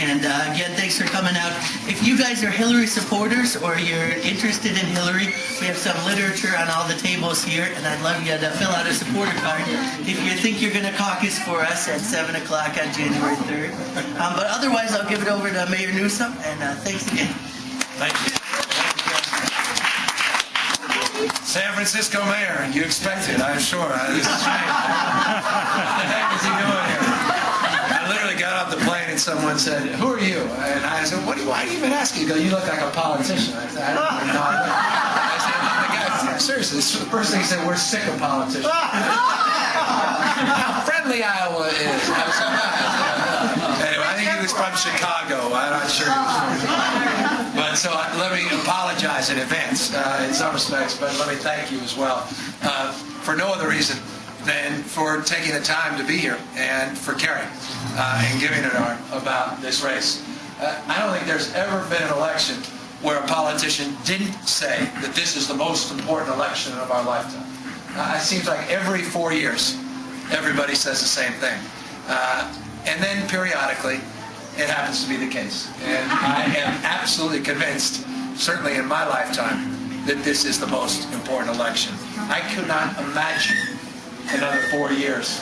And again, thanks for coming out. If you guys are Hillary supporters or you're interested in Hillary, we have some literature on all the tables here, and I'd love you to fill out a supporter card if you think you're going to caucus for us at 7 o'clock on January 3rd. But otherwise, I'll give it over to Mayor Newsom, and thanks again. Thank you. San Francisco Mayor, you expected, I'm sure. This is strange. What the heck is he doing here? I literally got off the plane and someone said, "Who are you?" And I said, why are you even asking? He goes, "You look like a politician." I said, "I don't even know." I said, "The guy, seriously, the first thing he said, we're sick of politicians." How friendly Iowa is. Anyway, I think he was from Chicago. I'm not sure he was from Chicago. But so let me apologize in advance in some respects, but let me thank you as well for no other reason than for taking the time to be here and for caring and giving an arm about this race. I don't think there's ever been an election where a politician didn't say that this is the most important election of our lifetime. It seems like every 4 years, everybody says the same thing. And then periodically, it happens to be the case. And I am absolutely convinced, certainly in my lifetime, that this is the most important election. I could not imagine another 4 years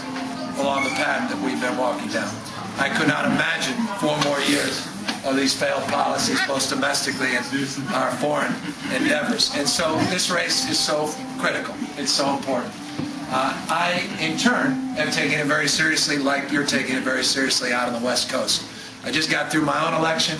along the path that we've been walking down. I could not imagine 4 more years of these failed policies, both domestically and our foreign endeavors. And so this race is so critical. It's so important. I, in turn, am taking it very seriously, like you're taking it very seriously out on the West Coast. I just got through my own election,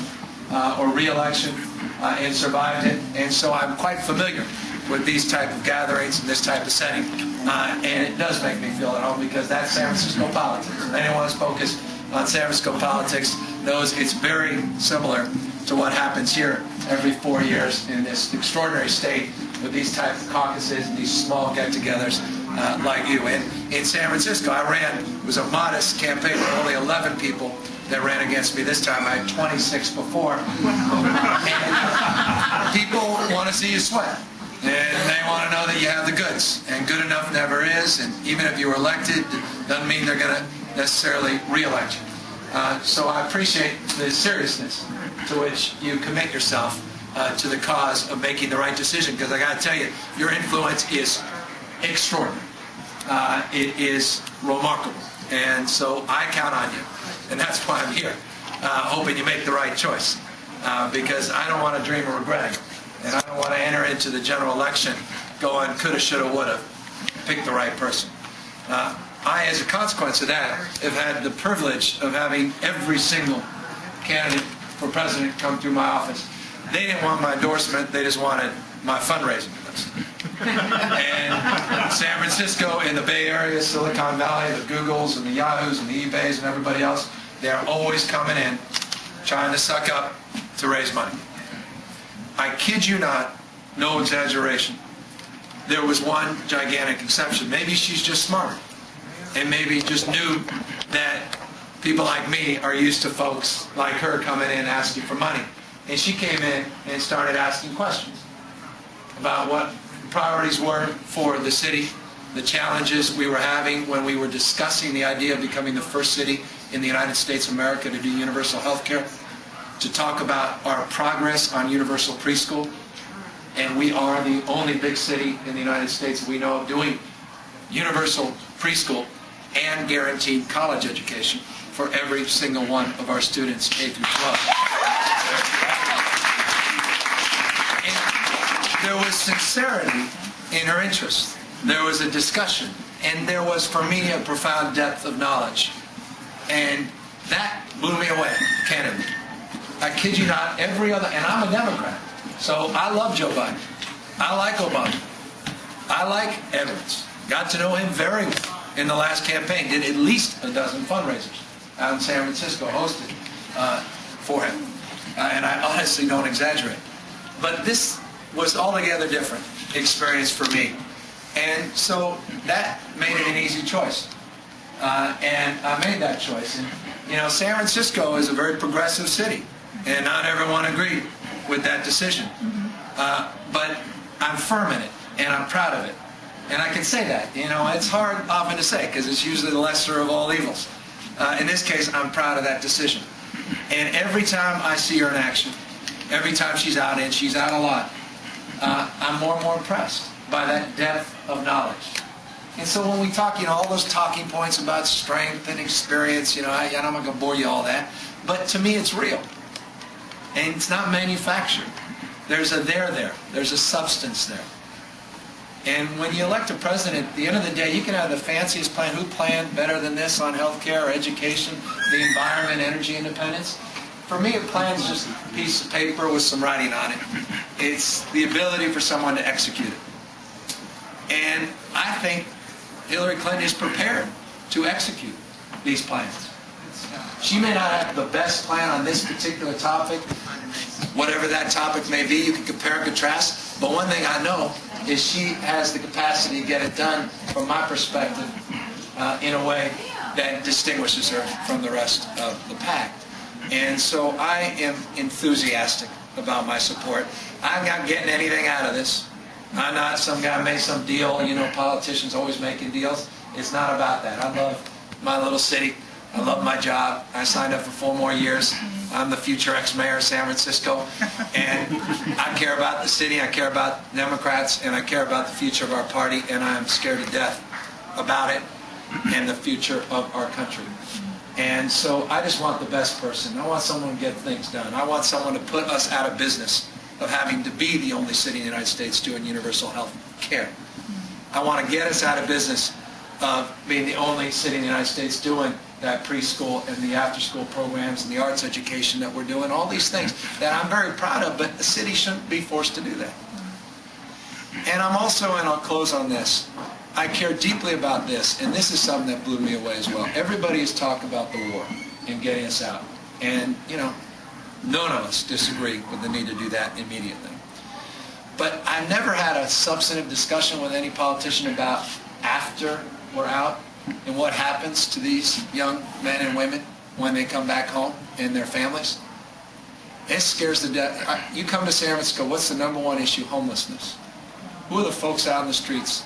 or re-election, and survived it. And so I'm quite familiar with these type of gatherings and this type of setting. And it does make me feel at home because that's San Francisco politics. Anyone who's focused on San Francisco politics knows it's very similar to what happens here every 4 years in this extraordinary state with these type of caucuses and these small get-togethers like you. And in San Francisco, I ran, it was a modest campaign with only 11 people that ran against me this time. I had 26 before. And people want to see you sweat. And they want to know that you have the goods. And good enough never is. And even if you were elected, doesn't mean they're going to necessarily re-elect you. So I appreciate the seriousness to which you commit yourself to the cause of making the right decision. Because I got to tell you, your influence is extraordinary. It is remarkable. And so I count on you. And that's why I'm here, hoping you make the right choice. Because I don't want to dream of regretting. And I don't want to enter into the general election going coulda, shoulda, woulda. Pick the right person. I, as a consequence of that, have had the privilege of having every single candidate for president come through my office. They didn't want my endorsement. They just wanted my fundraising list. And San Francisco, in the Bay Area, Silicon Valley, the Googles and the Yahoos and the eBays and everybody else, they're always coming in trying to suck up to raise money. I kid you not, no exaggeration. There was one gigantic exception. Maybe she's just smart. And maybe just knew that people like me are used to folks like her coming in asking for money. And she came in and started asking questions about what priorities were for the city, the challenges we were having when we were discussing the idea of becoming the first city in the United States of America to do universal health care, to talk about our progress on universal preschool. And we are the only big city in the United States that we know of doing universal preschool and guaranteed college education for every single one of our students, K through 12. And there was sincerity in her interest. There was a discussion. And there was, for me, a profound depth of knowledge. And that blew me away, candidly. I kid you not, every other, and I'm a Democrat, so I love Joe Biden. I like Obama. I like Edwards. Got to know him very well in the last campaign. Did at least a dozen fundraisers out in San Francisco hosted for him. And I honestly don't exaggerate. But this was altogether different experience for me. And so that made it an easy choice. And I made that choice. And, you know, San Francisco is a very progressive city. And not everyone agreed with that decision. But I'm firm in it. And I'm proud of it. And I can say that. You know, it's hard often to say because it's usually the lesser of all evils. In this case, I'm proud of that decision. And every time I see her in action, every time she's out, and she's out a lot, I'm more and more impressed by that depth of knowledge. And so when we talk, all those talking points about strength and experience, I'm not going to bore you all that, but to me it's real. And it's not manufactured. There's a there. There's a substance there. And when you elect a president, at the end of the day, you can have the fanciest plan. Who planned better than this on healthcare or education, the environment, energy independence? For me, a plan's just a piece of paper with some writing on it. It's the ability for someone to execute it. And I think Hillary Clinton is prepared to execute these plans. She may not have the best plan on this particular topic, whatever that topic may be. You can compare and contrast. But one thing I know is she has the capacity to get it done, from my perspective, in a way that distinguishes her from the rest of the pack. And so I am enthusiastic about my support. I'm not getting anything out of this. I'm not some guy made some deal. Politicians always making deals. It's not about that. I love my little city. I love my job. I signed up for 4 more years. I'm the future ex-mayor of San Francisco. And I care about the city. I care about Democrats. And I care about the future of our party. And I'm scared to death about it and the future of our country. And so I just want the best person. I want someone to get things done. I want someone to put us out of business of having to be the only city in the United States doing universal health care. I want to get us out of business of being the only city in the United States doing that preschool and the after-school programs and the arts education that we're doing, all these things that I'm very proud of, but the city shouldn't be forced to do that. And I'm also, and I'll close on this, I care deeply about this, and this is something that blew me away as well. Everybody has talked about the war and getting us out. And, none of us disagree with the need to do that immediately. But I've never had a substantive discussion with any politician about after we're out and what happens to these young men and women when they come back home and their families. It scares the death. You come to San Francisco, what's the #1 issue? Homelessness. Who are the folks out in the streets